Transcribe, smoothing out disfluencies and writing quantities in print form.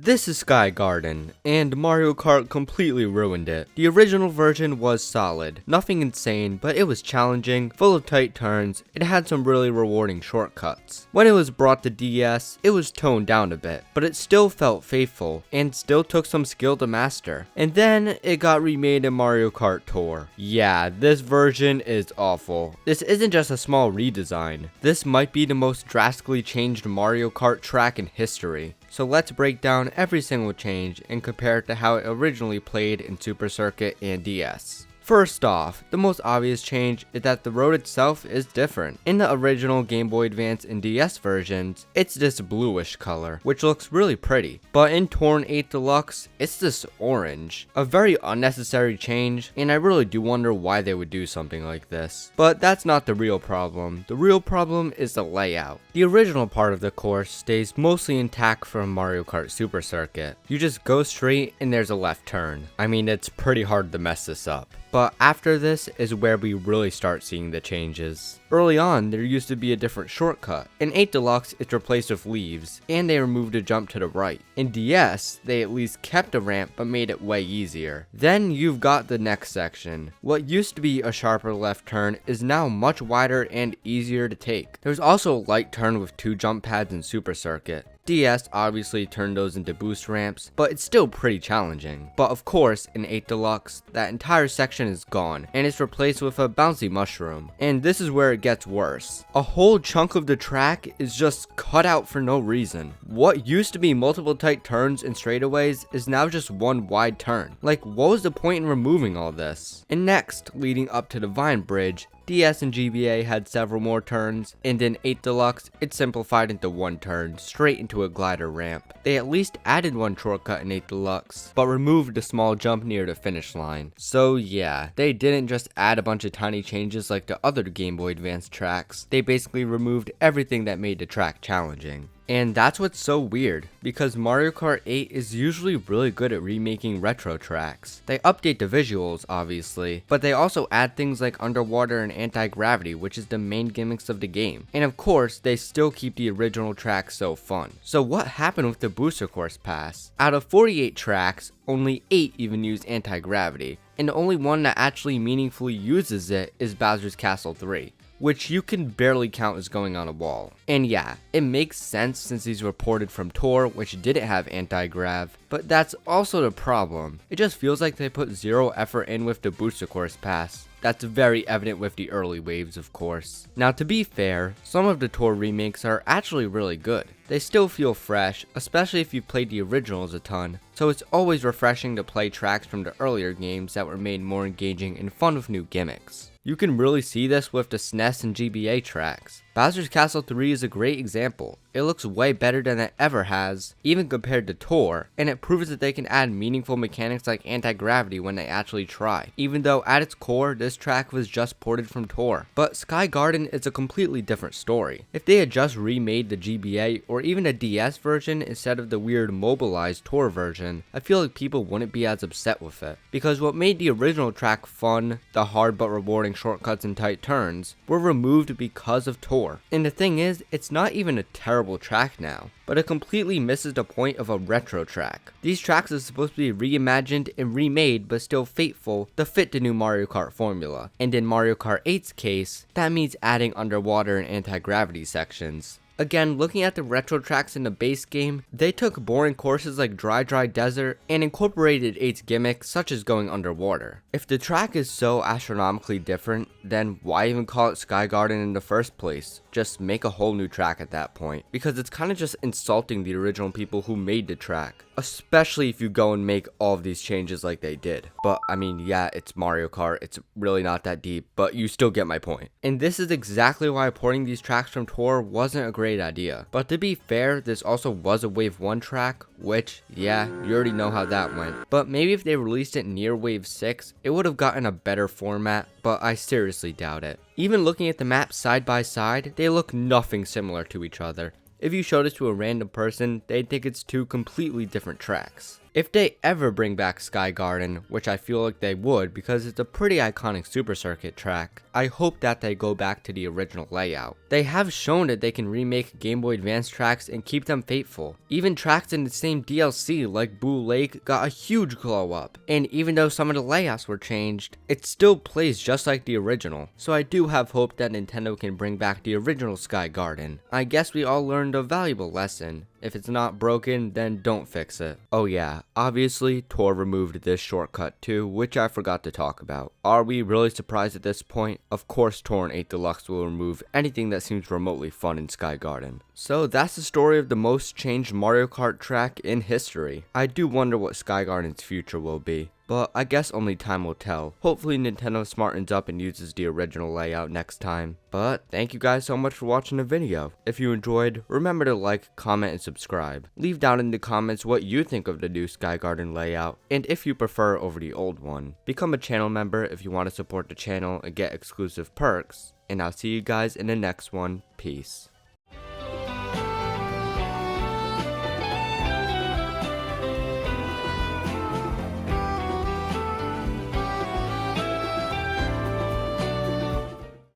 This is Sky Garden, and Mario Kart completely ruined it. The original version was solid, nothing insane, but it was challenging, full of tight turns, it had some really rewarding shortcuts. When it was brought to DS, it was toned down a bit, but it still felt faithful, and still took some skill to master. And then, it got remade in Mario Kart Tour. Yeah, this version is awful. This isn't just a small redesign, this might be the most drastically changed Mario Kart track in history. So let's break down every single change and compare it to how it originally played in Super Circuit and DS. First off, the most obvious change is that the road itself is different. In the original Game Boy Advance and DS versions, it's this bluish color, which looks really pretty. But in Tour and 8 Deluxe, it's this orange. A very unnecessary change, and I really do wonder why they would do something like this. But that's not the real problem. The real problem is the layout. The original part of the course stays mostly intact from Mario Kart Super Circuit. You just go straight and there's a left turn. I mean, it's pretty hard to mess this up. But after this is where we really start seeing the changes. Early on, there used to be a different shortcut. In 8 Deluxe, it's replaced with leaves, and they removed a jump to the right. In DS, they at least kept a ramp but made it way easier. Then you've got the next section. What used to be a sharper left turn is now much wider and easier to take. There's also a light turn with 2 jump pads in Super Circuit. DS obviously turned those into boost ramps, but it's still pretty challenging. But of course, in 8 Deluxe, that entire section is gone, and it's replaced with a bouncy mushroom. And this is where it gets worse. A whole chunk of the track is just cut out for no reason. What used to be multiple tight turns and straightaways is now just one wide turn. Like, what was the point in removing all this? And next, leading up to the Vine Bridge, DS and GBA had several more turns, and in 8 Deluxe, it simplified into one turn, straight into a glider ramp. They at least added one shortcut in 8 Deluxe, but removed a small jump near the finish line. So yeah, they didn't just add a bunch of tiny changes like the other Game Boy Advance tracks, they basically removed everything that made the track challenging. And that's what's so weird, because Mario Kart 8 is usually really good at remaking retro tracks. They update the visuals, obviously, but they also add things like underwater and anti-gravity, which is the main gimmicks of the game. And of course, they still keep the original tracks so fun. So what happened with the Booster Course Pass? Out of 48 tracks, only 8 even use anti-gravity, and the only one that actually meaningfully uses it is Bowser's Castle 3. Which you can barely count as going on a wall. And yeah, it makes sense since he's reported from Tour, which didn't have anti-grav, but that's also the problem. It just feels like they put zero effort in with the Booster Course Pass. That's very evident with the early waves, of course. Now to be fair, some of the Tour remakes are actually really good. They still feel fresh, especially if you've played the originals a ton, so it's always refreshing to play tracks from the earlier games that were made more engaging and fun with new gimmicks. You can really see this with the SNES and GBA tracks. Bowser's Castle 3 is a great example. It looks way better than it ever has, even compared to Tour, and it proves that they can add meaningful mechanics like anti-gravity when they actually try, even though at its core, this track was just ported from Tour. But Sky Garden is a completely different story. If they had just remade the GBA or even a DS version instead of the weird mobilized Tour version, I feel like people wouldn't be as upset with it. Because what made the original track fun, the hard but rewarding shortcuts and tight turns, were removed because of Tour. And the thing is, it's not even a terrible track now, but it completely misses the point of a retro track. These tracks are supposed to be reimagined and remade but still faithful to fit the new Mario Kart formula. And in Mario Kart 8's case, that means adding underwater and anti-gravity sections. Again, looking at the retro tracks in the base game, they took boring courses like Dry Desert and incorporated 8's gimmicks such as going underwater. If the track is so astronomically different, then why even call it Sky Garden in the first place? Just make a whole new track at that point, because it's kind of just insulting the original people who made the track. Especially if you go and make all of these changes like they did. But I mean, yeah, it's Mario Kart, it's really not that deep, but you still get my point. And this is exactly why porting these tracks from Tour wasn't a great idea. But to be fair, this also was a Wave 1 track, which, yeah, you already know how that went. But maybe if they released it near Wave 6, it would have gotten a better format, but I seriously doubt it. Even looking at the maps side by side, they look nothing similar to each other. If you showed it to a random person, they'd think it's two completely different tracks. If they ever bring back Sky Garden, which I feel like they would because it's a pretty iconic Super Circuit track, I hope that they go back to the original layout. They have shown that they can remake Game Boy Advance tracks and keep them faithful. Even tracks in the same DLC like Boo Lake got a huge glow up, and even though some of the layouts were changed, it still plays just like the original. So I do have hope that Nintendo can bring back the original Sky Garden. I guess we all learned a valuable lesson. If it's not broken, then don't fix it. Oh yeah, obviously Tour removed this shortcut too, which I forgot to talk about. Are we really surprised at this point? Of course Tour and 8 Deluxe will remove anything that seems remotely fun in Sky Garden. So that's the story of the most changed Mario Kart track in history. I do wonder what Sky Garden's future will be, but I guess only time will tell. Hopefully Nintendo smartens up and uses the original layout next time. But thank you guys so much for watching the video. If you enjoyed, remember to like, comment, and subscribe. Leave down in the comments what you think of the new Sky Garden layout, and if you prefer over the old one. Become a channel member if you want to support the channel and get exclusive perks. And I'll see you guys in the next one. Peace.